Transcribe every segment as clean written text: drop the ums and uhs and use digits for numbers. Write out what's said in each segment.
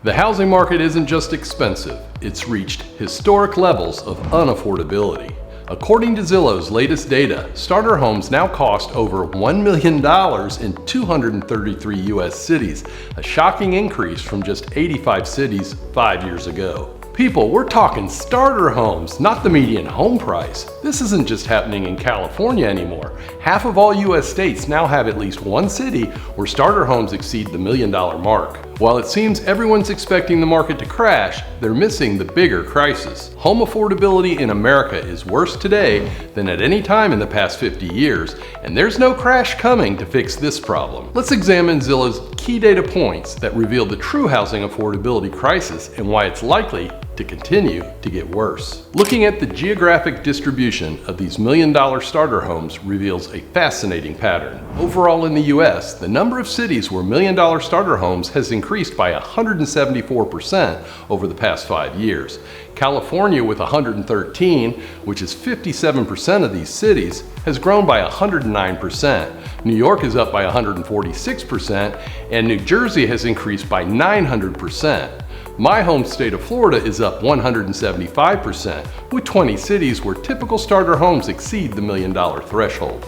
The housing market isn't just expensive, it's reached historic levels of unaffordability. According to Zillow's latest data, starter homes now cost over $1 million in 233 U.S. cities, a shocking increase from just 85 cities 5 years ago. People, we're talking starter homes, not the median home price. This isn't just happening in California anymore. Half of all U.S. states now have at least one city where starter homes exceed the $1 million mark. While it seems everyone's expecting the market to crash, they're missing the bigger crisis. Home affordability in America is worse today than at any time in the past 50 years, and there's no crash coming to fix this problem. Let's examine Zillow's key data points that reveal the true housing affordability crisis and why it's likely to continue to get worse. Looking at the geographic distribution of these $1 million starter homes reveals a fascinating pattern. Overall in the US, the number of cities where $1 million starter homes has increased by 174% over the past 5 years. California, with 113, which is 57% of these cities, has grown by 109%. New York is up by 146%, and New Jersey has increased by 900%. My home state of Florida is up 175%, with 20 cities where typical starter homes exceed the $1 million threshold.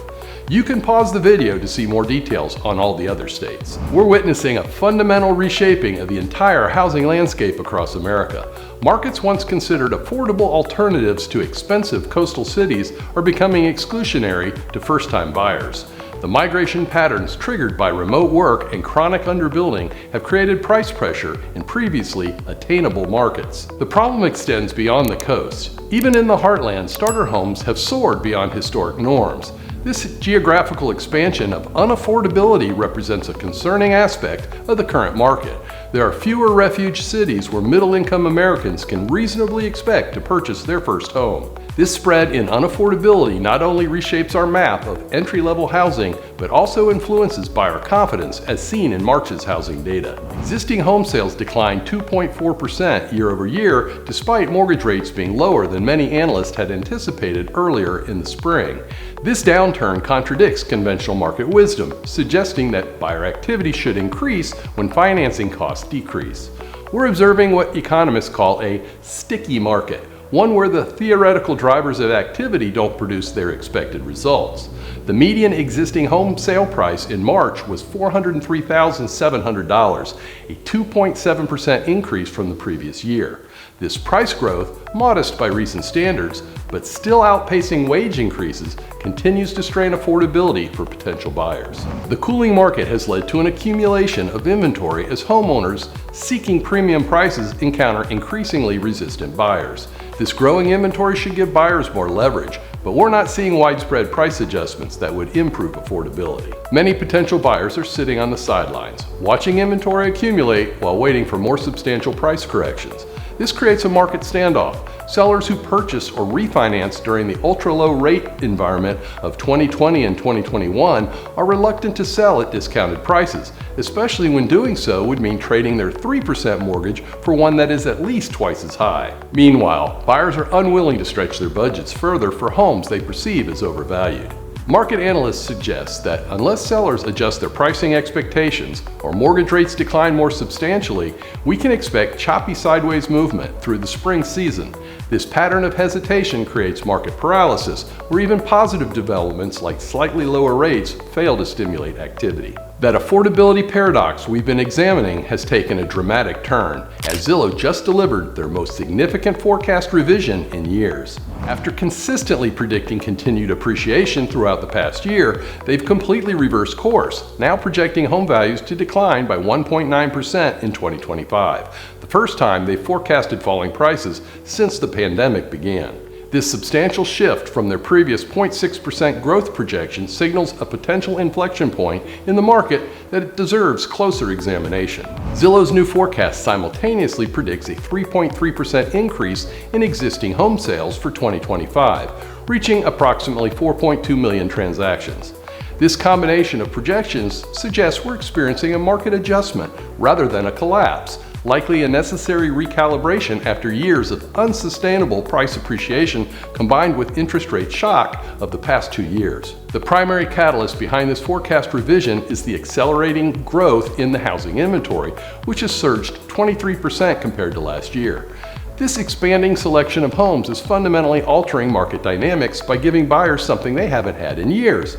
You can pause the video to see more details on all the other states. We're witnessing a fundamental reshaping of the entire housing landscape across America. Markets once considered affordable alternatives to expensive coastal cities are becoming exclusionary to first-time buyers. The migration patterns triggered by remote work and chronic underbuilding have created price pressure in previously attainable markets. The problem extends beyond the coast. Even in the heartland, starter homes have soared beyond historic norms. This geographical expansion of unaffordability represents a concerning aspect of the current market. There are fewer refuge cities where middle-income Americans can reasonably expect to purchase their first home. This spread in unaffordability not only reshapes our map of entry-level housing, but also influences buyer confidence, as seen in March's housing data. Existing home sales declined 2.4% year over year, despite mortgage rates being lower than many analysts had anticipated earlier in the spring. This downturn contradicts conventional market wisdom, suggesting that buyer activity should increase when financing costs decrease. We're observing what economists call a sticky market, one where the theoretical drivers of activity don't produce their expected results. The median existing home sale price in March was $403,700, a 2.7% increase from the previous year. This price growth, modest by recent standards, but still outpacing wage increases, continues to strain affordability for potential buyers. The cooling market has led to an accumulation of inventory as homeowners seeking premium prices encounter increasingly resistant buyers. This growing inventory should give buyers more leverage, but we're not seeing widespread price adjustments that would improve affordability. Many potential buyers are sitting on the sidelines, watching inventory accumulate while waiting for more substantial price corrections. This creates a market standoff. Sellers who purchase or refinance during the ultra-low rate environment of 2020 and 2021 are reluctant to sell at discounted prices, especially when doing so would mean trading their 3% mortgage for one that is at least twice as high. Meanwhile, buyers are unwilling to stretch their budgets further for homes they perceive as overvalued. Market analysts suggest that unless sellers adjust their pricing expectations or mortgage rates decline more substantially, we can expect choppy sideways movement through the spring season. This pattern of hesitation creates market paralysis, where even positive developments like slightly lower rates fail to stimulate activity. That affordability paradox we've been examining has taken a dramatic turn, as Zillow just delivered their most significant forecast revision in years. After consistently predicting continued appreciation throughout the past year, they've completely reversed course, now projecting home values to decline by 1.9% in 2025, the first time they've forecasted falling prices since the pandemic began. This substantial shift from their previous 0.6% growth projection signals a potential inflection point in the market that deserves closer examination. Zillow's new forecast simultaneously predicts a 3.3% increase in existing home sales for 2025, reaching approximately 4.2 million transactions. This combination of projections suggests we're experiencing a market adjustment rather than a collapse. likely a necessary recalibration after years of unsustainable price appreciation combined with interest rate shock of the past 2 years. The primary catalyst behind this forecast revision is the accelerating growth in the housing inventory, which has surged 23% compared to last year. This expanding selection of homes is fundamentally altering market dynamics by giving buyers something they haven't had in years: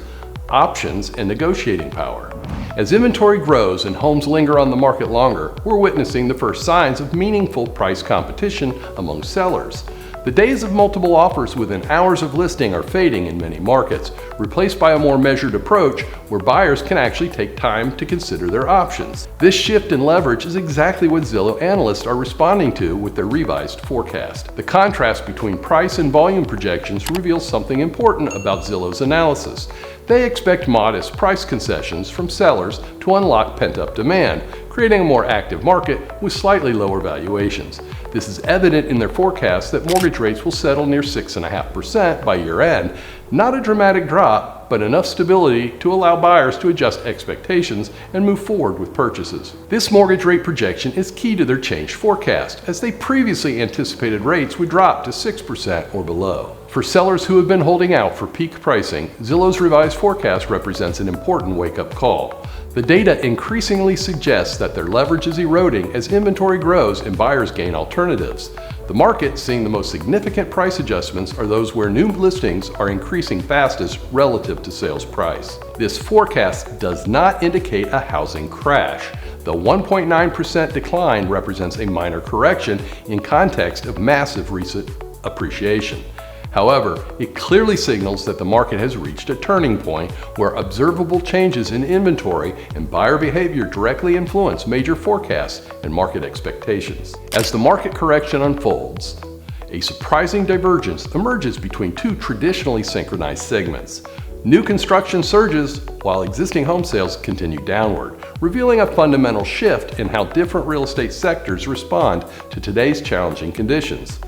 options and negotiating power. As inventory grows and homes linger on the market longer, we're witnessing the first signs of meaningful price competition among sellers. The days of multiple offers within hours of listing are fading in many markets, replaced by a more measured approach where buyers can actually take time to consider their options. This shift in leverage is exactly what Zillow analysts are responding to with their revised forecast. The contrast between price and volume projections reveals something important about Zillow's analysis. They expect modest price concessions from sellers to unlock pent-up demand, creating a more active market with slightly lower valuations. This is evident in their forecast that mortgage rates will settle near 6.5% by year-end. Not a dramatic drop, but enough stability to allow buyers to adjust expectations and move forward with purchases. This mortgage rate projection is key to their changed forecast, as they previously anticipated rates would drop to 6% or below. For sellers who have been holding out for peak pricing, Zillow's revised forecast represents an important wake-up call. The data increasingly suggests that their leverage is eroding as inventory grows and buyers gain alternatives. The market seeing the most significant price adjustments are those where new listings are increasing fastest relative to sales price. This forecast does not indicate a housing crash. The 1.9% decline represents a minor correction in context of massive recent appreciation. However, it clearly signals that the market has reached a turning point where observable changes in inventory and buyer behavior directly influence major forecasts and market expectations. As the market correction unfolds, a surprising divergence emerges between two traditionally synchronized segments. New construction surges while existing home sales continue downward, revealing a fundamental shift in how different real estate sectors respond to today's challenging conditions.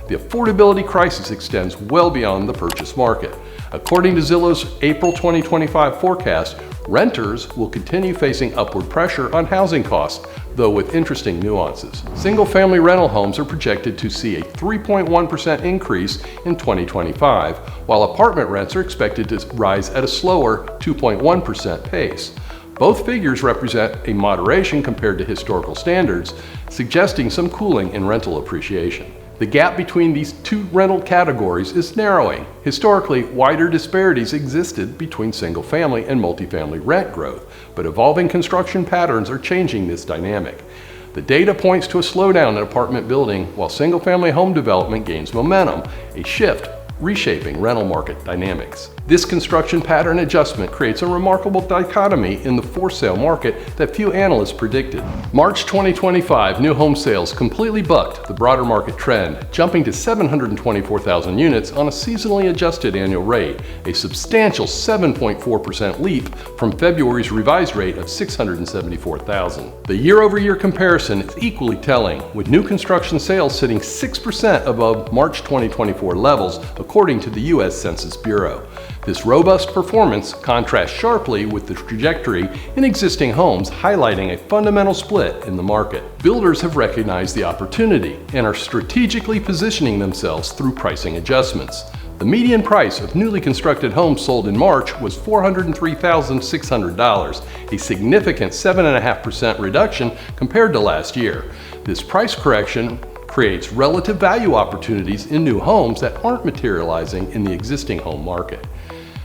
The affordability crisis extends well beyond the purchase market. According to Zillow's April 2025 forecast, renters will continue facing upward pressure on housing costs, though with interesting nuances. Single-family rental homes are projected to see a 3.1% increase in 2025, while apartment rents are expected to rise at a slower 2.1% pace. Both figures represent a moderation compared to historical standards, suggesting some cooling in rental appreciation. The gap between these two rental categories is narrowing. Historically, wider disparities existed between single-family and multifamily rent growth, but evolving construction patterns are changing this dynamic. The data points to a slowdown in apartment building while single-family home development gains momentum, a shift reshaping rental market dynamics. This construction pattern adjustment creates a remarkable dichotomy in the for-sale market that few analysts predicted. March 2025 new home sales completely bucked the broader market trend, jumping to 724,000 units on a seasonally adjusted annual rate, a substantial 7.4% leap from February's revised rate of 674,000. The year-over-year comparison is equally telling, with new construction sales sitting 6% above March 2024 levels, according to the U.S. Census Bureau. This robust performance contrasts sharply with the trajectory in existing homes, highlighting a fundamental split in the market. Builders have recognized the opportunity and are strategically positioning themselves through pricing adjustments. The median price of newly constructed homes sold in March was $403,600, a significant 7.5% reduction compared to last year. This price correction creates relative value opportunities in new homes that aren't materializing in the existing home market.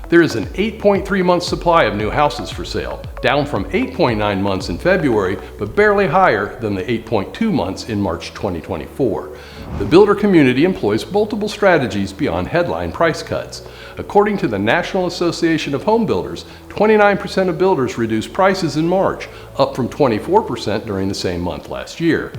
There is an 8.3-month supply of new houses for sale, down from 8.9 months in February, but barely higher than the 8.2 months in March 2024. The builder community employs multiple strategies beyond headline price cuts. According to the National Association of Home Builders, 29% of builders reduced prices in March, up from 24% during the same month last year.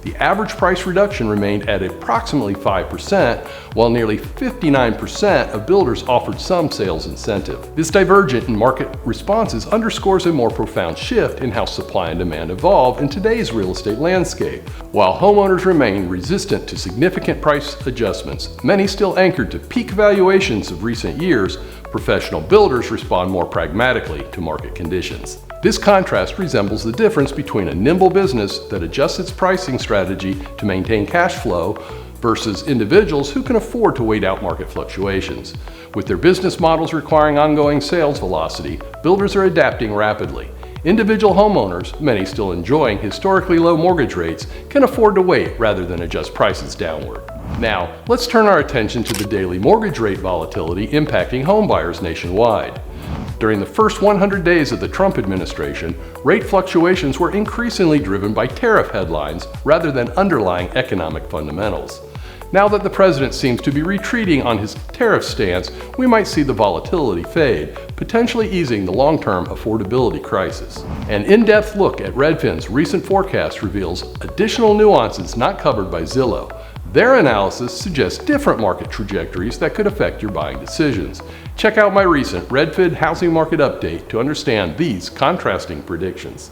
The average price reduction remained at approximately 5%, while nearly 59% of builders offered some sales incentive. This divergence in market responses underscores a more profound shift in how supply and demand evolve in today's real estate landscape. While homeowners remain resistant to significant price adjustments, many still anchored to peak valuations of recent years, professional builders respond more pragmatically to market conditions. This contrast resembles the difference between a nimble business that adjusts its pricing strategy to maintain cash flow versus individuals who can afford to wait out market fluctuations. With their business models requiring ongoing sales velocity, builders are adapting rapidly. Individual homeowners, many still enjoying historically low mortgage rates, can afford to wait rather than adjust prices downward. Now, let's turn our attention to the daily mortgage rate volatility impacting homebuyers nationwide. During the first 100 days of the Trump administration, rate fluctuations were increasingly driven by tariff headlines rather than underlying economic fundamentals. Now that the president seems to be retreating on his tariff stance, we might see the volatility fade, potentially easing the long-term affordability crisis. An in-depth look at Redfin's recent forecast reveals additional nuances not covered by Zillow. Their analysis suggests different market trajectories that could affect your buying decisions. Check out my recent Redfin housing market update to understand these contrasting predictions.